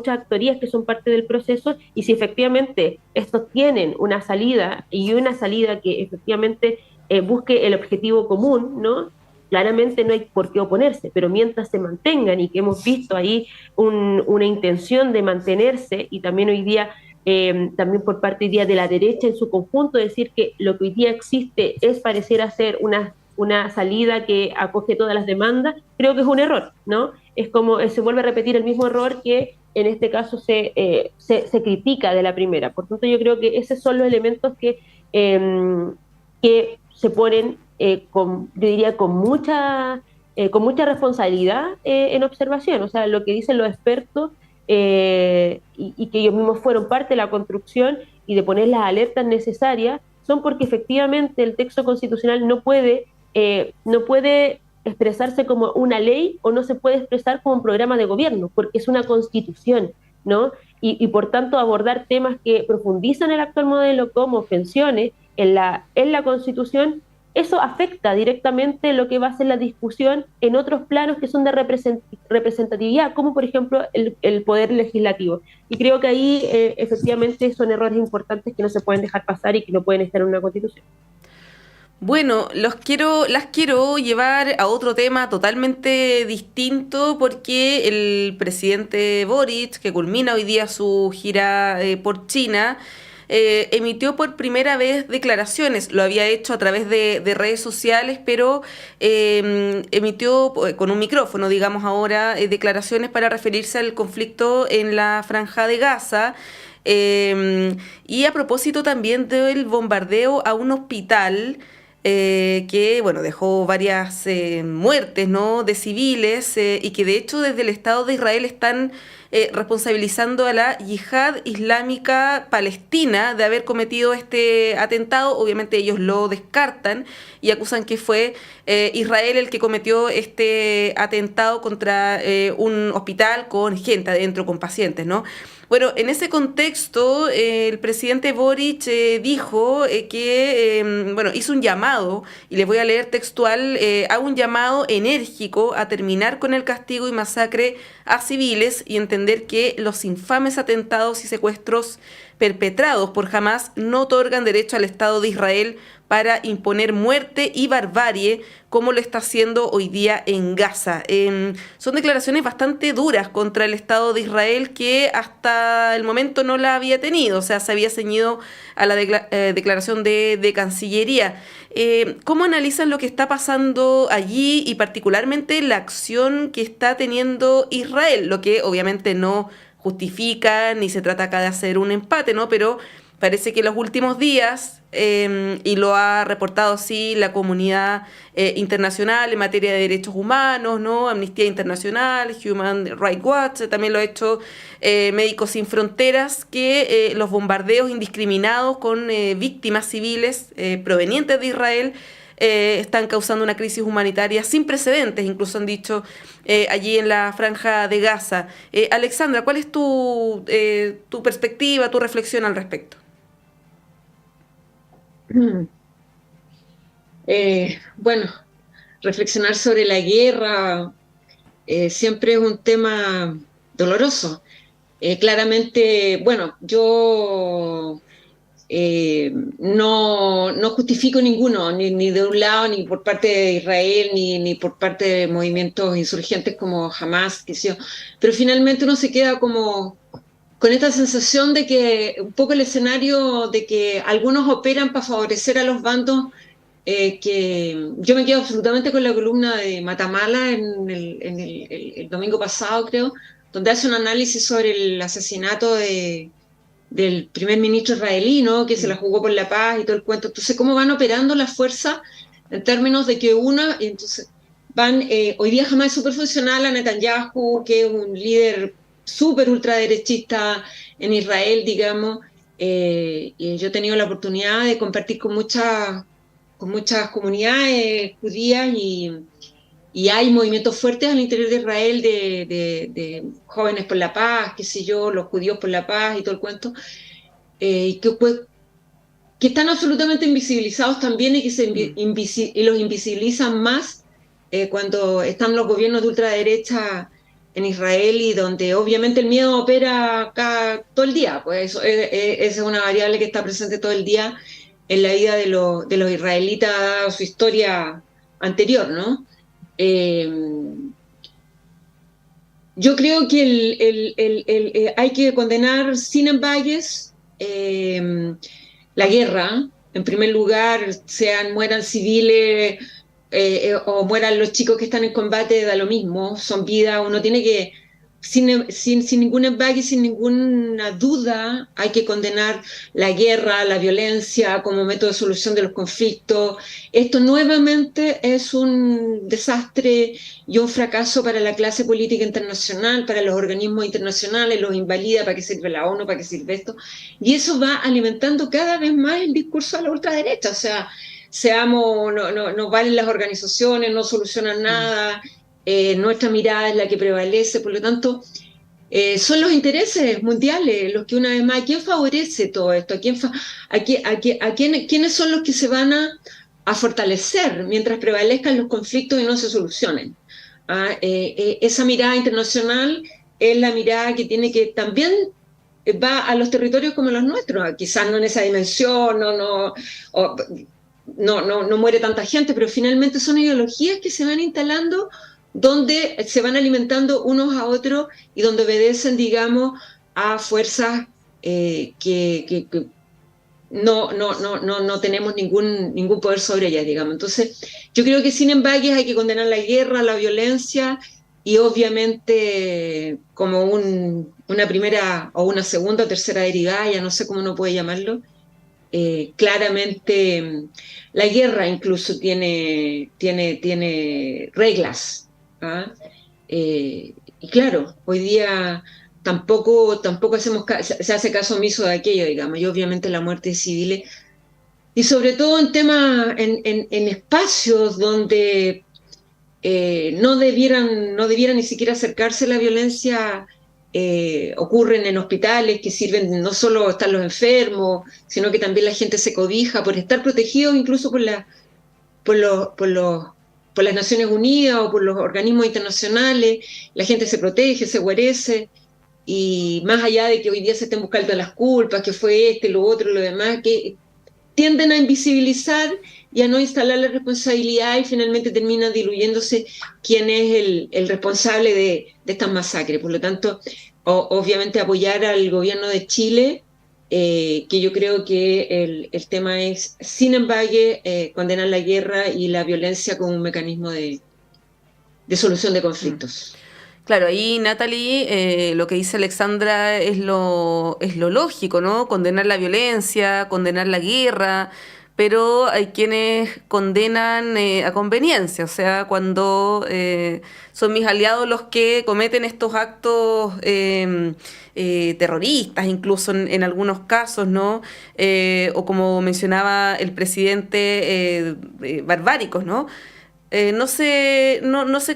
Speaker 2: actorías que son parte del proceso, y si efectivamente estos tienen una salida, y una salida que efectivamente busque el objetivo común, ¿no?, claramente no hay por qué oponerse. Pero mientras se mantengan, y que hemos visto ahí una intención de mantenerse, y también hoy día también por parte hoy día de la derecha en su conjunto, decir que lo que hoy día existe es pareciera ser una salida que acoge todas las demandas, creo que es un error, ¿no? Es como se vuelve a repetir el mismo error que en este caso se critica de la primera. Por tanto, yo creo que esos son los elementos que se ponen yo diría con mucha responsabilidad en observación. O sea, lo que dicen los expertos, y que ellos mismos fueron parte de la construcción y de poner las alertas necesarias, son porque efectivamente el texto constitucional no puede expresarse como una ley, o no se puede expresar como un programa de gobierno, porque es una constitución, ¿no? Y por tanto, abordar temas que profundizan el actual modelo, como pensiones en la constitución, eso afecta directamente lo que va a ser la discusión en otros planos que son de representatividad, como por ejemplo el poder legislativo. Y creo que ahí efectivamente son errores importantes que no se pueden dejar pasar y que no pueden estar en una constitución.
Speaker 1: Bueno, las quiero llevar a otro tema totalmente distinto, porque el presidente Boric, que culmina hoy día su gira por China, emitió por primera vez declaraciones. Lo había hecho a través de redes sociales, pero emitió con un micrófono, digamos ahora, declaraciones para referirse al conflicto en la Franja de Gaza, y a propósito también del bombardeo a un hospital que bueno, dejó varias muertes, ¿no?, de civiles, y que de hecho desde el Estado de Israel están responsabilizando a la Yihad Islámica Palestina de haber cometido este atentado. Obviamente ellos lo descartan y acusan que fue Israel el que cometió este atentado contra un hospital con gente adentro, con pacientes, ¿no? Bueno, en ese contexto, el presidente Boric dijo que, bueno, hizo un llamado, y les voy a leer textual, hago un llamado enérgico a terminar con el castigo y masacre a civiles, y entender que los infames atentados y secuestros perpetrados por Hamás no otorgan derecho al Estado de Israel para imponer muerte y barbarie, como lo está haciendo hoy día en Gaza. Son declaraciones bastante duras contra el Estado de Israel, que hasta el momento no la había tenido, o sea, se había ceñido a la declaración de Cancillería. ¿Cómo analizan lo que está pasando allí y particularmente la acción que está teniendo Israel? Lo que obviamente no justifica ni se trata acá de hacer un empate, ¿no? Pero parece que en los últimos días, y lo ha reportado así la comunidad internacional en materia de derechos humanos, ¿no? Amnistía Internacional, Human Rights Watch, también lo ha hecho Médicos Sin Fronteras, que los bombardeos indiscriminados con víctimas civiles provenientes de Israel están causando una crisis humanitaria sin precedentes, incluso han dicho allí en la Franja de Gaza. Alexandra, ¿cuál es tu perspectiva, tu reflexión al respecto?
Speaker 3: Bueno, reflexionar sobre la guerra siempre es un tema doloroso. Claramente, bueno, yo no justifico ninguno, ni de un lado, ni por parte de Israel, ni por parte de movimientos insurgentes como Hamás, qué sé yo. Pero finalmente uno se queda como con esta sensación de que un poco el escenario de que algunos operan para favorecer a los bandos, que yo me quedo absolutamente con la columna de Matamala el domingo pasado, creo, donde hace un análisis sobre el asesinato del primer ministro israelí, ¿no? Que se la jugó por la paz y todo el cuento. Entonces, ¿cómo van operando las fuerzas en términos de que entonces van, hoy día jamás es súper funcional a Netanyahu, que es un líder súper ultraderechista en Israel, digamos, y yo he tenido la oportunidad de compartir con muchas comunidades judías y hay movimientos fuertes al interior de Israel de jóvenes por la paz, qué sé yo, los judíos por la paz y todo el cuento, que están absolutamente invisibilizados también y que y los invisibilizan más cuando están los gobiernos de ultraderecha en Israel, y donde obviamente el miedo opera acá todo el día. Pues esa es una variable que está presente todo el día en la vida de los israelitas, su historia anterior, ¿no? Yo creo que hay que condenar sin embagues la guerra. En primer lugar, mueran civiles o mueran los chicos que están en combate, da lo mismo, son vidas. Uno tiene que, sin ningún embague, sin ninguna duda, hay que condenar la guerra, la violencia como método de solución de los conflictos. Esto nuevamente es un desastre y un fracaso para la clase política internacional, para los organismos internacionales, los invalida. ¿Para qué sirve la ONU? ¿Para qué sirve esto? Y eso va alimentando cada vez más el discurso a la ultraderecha. O sea, no valen las organizaciones, no solucionan nada. Nuestra mirada es la que prevalece, por lo tanto, son los intereses mundiales los que, una vez más, ¿a quién favorece todo esto? ¿Quiénes son los que se van a fortalecer mientras prevalezcan los conflictos y no se solucionen? Esa mirada internacional es la mirada que tiene que también va a los territorios como los nuestros, quizás no en esa dimensión, no muere tanta gente, pero finalmente son ideologías que se van instalando, donde se van alimentando unos a otros y donde obedecen, digamos, a fuerzas que no tenemos ningún poder sobre ellas, digamos. Entonces, yo creo que sin embagues hay que condenar la guerra, la violencia, y obviamente como una primera o una segunda o tercera derivada, ya no sé cómo uno puede llamarlo. Claramente la guerra incluso tiene reglas. Y claro, hoy día tampoco se hace caso omiso de aquello, digamos, y obviamente la muerte de civiles, y sobre todo en temas, en espacios donde no debieran ni siquiera acercarse la violencia. Ocurren en hospitales que sirven, no solo están los enfermos, sino que también la gente se cobija por estar protegidos incluso por las Naciones Unidas o por los organismos internacionales. La gente se protege, se guarece. y más allá de que hoy día se estén buscando las culpas, que fue lo otro, lo demás, que tienden a invisibilizar y a no instalar la responsabilidad, y finalmente termina diluyéndose quién es el responsable de estas masacres. Por lo tanto, obviamente apoyar al gobierno de Chile, que yo creo que el tema es, sin embague, condenar la guerra y la violencia como un mecanismo de solución de conflictos.
Speaker 1: Claro, ahí Natalie, lo que dice Alexandra es lo lógico, ¿no? Condenar la violencia, condenar la guerra, pero hay quienes condenan a conveniencia, o sea, cuando son mis aliados los que cometen estos actos terroristas, incluso en algunos casos, ¿no? O como mencionaba el presidente, barbáricos, ¿no? No se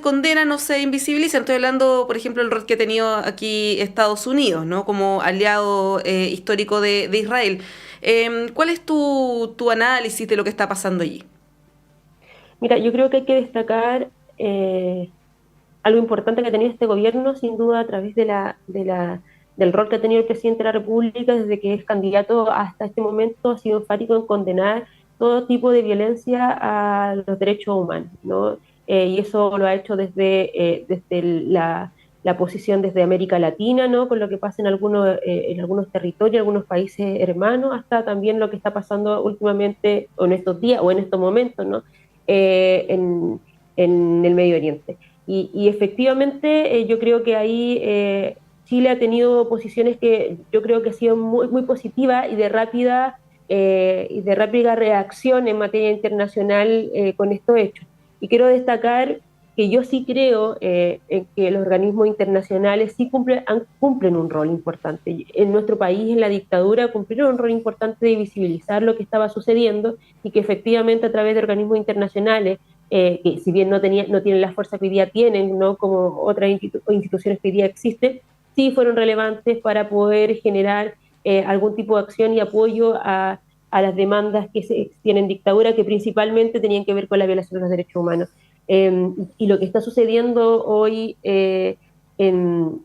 Speaker 1: condena, no se invisibiliza. Estoy hablando, por ejemplo, del rol que ha tenido aquí Estados Unidos, ¿no? Como aliado histórico de Israel. ¿Cuál es tu análisis de lo que está pasando allí?
Speaker 2: Mira, yo creo que hay que destacar algo importante que ha tenido este gobierno, sin duda, a través del rol que ha tenido el presidente de la República desde que es candidato hasta este momento. Ha sido enfático en condenar todo tipo de violencia a los derechos humanos, ¿no? Y eso lo ha hecho desde la posición desde América Latina, ¿no? Con lo que pasa en algunos territorios, algunos países hermanos, hasta también lo que está pasando últimamente, o en estos días, o en estos momentos, ¿no? En el Medio Oriente. Y efectivamente, yo creo que ahí Chile ha tenido posiciones que yo creo que han sido muy, muy positivas y de rápida reacción en materia internacional con estos hechos. Y quiero destacar que yo sí creo en que los organismos internacionales sí cumplen un rol importante. En nuestro país, en la dictadura, cumplieron un rol importante de visibilizar lo que estaba sucediendo, y que efectivamente a través de organismos internacionales, que si bien no tienen la fuerza que hoy día tienen, ¿no? Como otras instituciones que hoy día existen, sí fueron relevantes para poder generar algún tipo de acción y apoyo a las demandas que se tienen en dictadura, que principalmente tenían que ver con la violación de los derechos humanos. Y lo que está sucediendo hoy en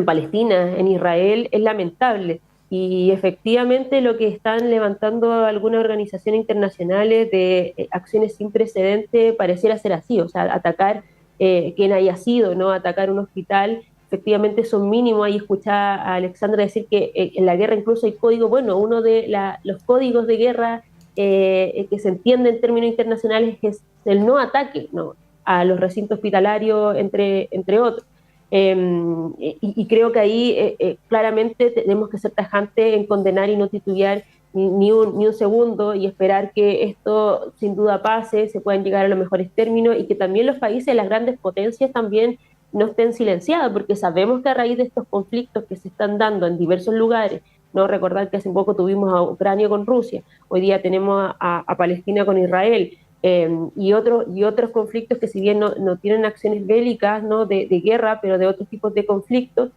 Speaker 2: Palestina, en Israel, es lamentable. Y efectivamente lo que están levantando algunas organizaciones internacionales de acciones sin precedente pareciera ser así, o sea, atacar quien haya sido, ¿no? Atacar un hospital. Efectivamente son mínimos. Ahí escuchaba a Alexandra decir que en la guerra incluso hay códigos. Bueno, uno de los códigos de guerra que se entiende en términos internacionales es el no ataque, ¿no? A los recintos hospitalarios, entre otros. Y creo que ahí claramente tenemos que ser tajantes en condenar y no titubear ni un segundo, y esperar que esto sin duda pase, se puedan llegar a los mejores términos, y que también los países, las grandes potencias también no estén silenciadas, porque sabemos que a raíz de estos conflictos que se están dando en diversos lugares, no recordar que hace poco tuvimos a Ucrania con Rusia, hoy día tenemos a Palestina con Israel, y otros conflictos que, si bien no tienen acciones bélicas, ¿no? de guerra, pero de otros tipos de conflictos,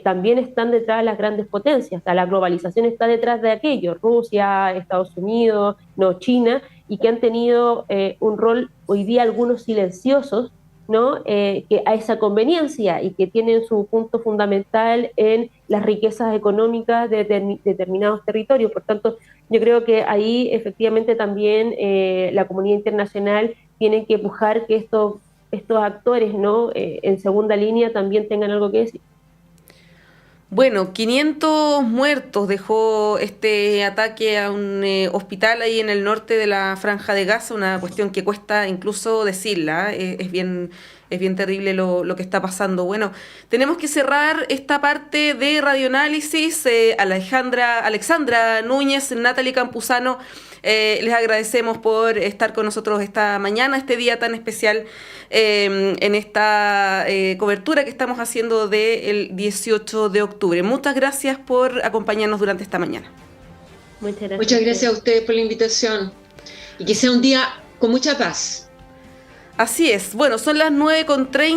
Speaker 2: también están detrás de las grandes potencias. O sea, la globalización está detrás de aquello, Rusia, Estados Unidos, no China, y que han tenido un rol hoy día algunos silenciosos, ¿no? Que a esa conveniencia, y que tienen su punto fundamental en las riquezas económicas de determinados territorios. Por tanto, yo creo que ahí efectivamente también la comunidad internacional tiene que empujar que estos actores, ¿no? En segunda línea también tengan algo que decir.
Speaker 1: Bueno, 500 muertos dejó este ataque a un hospital ahí en el norte de la Franja de Gaza, una cuestión que cuesta incluso decirla, es bien terrible lo que está pasando. Bueno, tenemos que cerrar esta parte de Radioanálisis. Alexandra Núñez, Natalie Campuzano, les agradecemos por estar con nosotros esta mañana, este día tan especial, en esta cobertura que estamos haciendo del 18 de octubre. Muchas gracias por acompañarnos durante esta mañana.
Speaker 3: Muchas gracias a ustedes por la invitación, y que sea un día con mucha paz.
Speaker 1: Así es. Bueno, son las 9:30.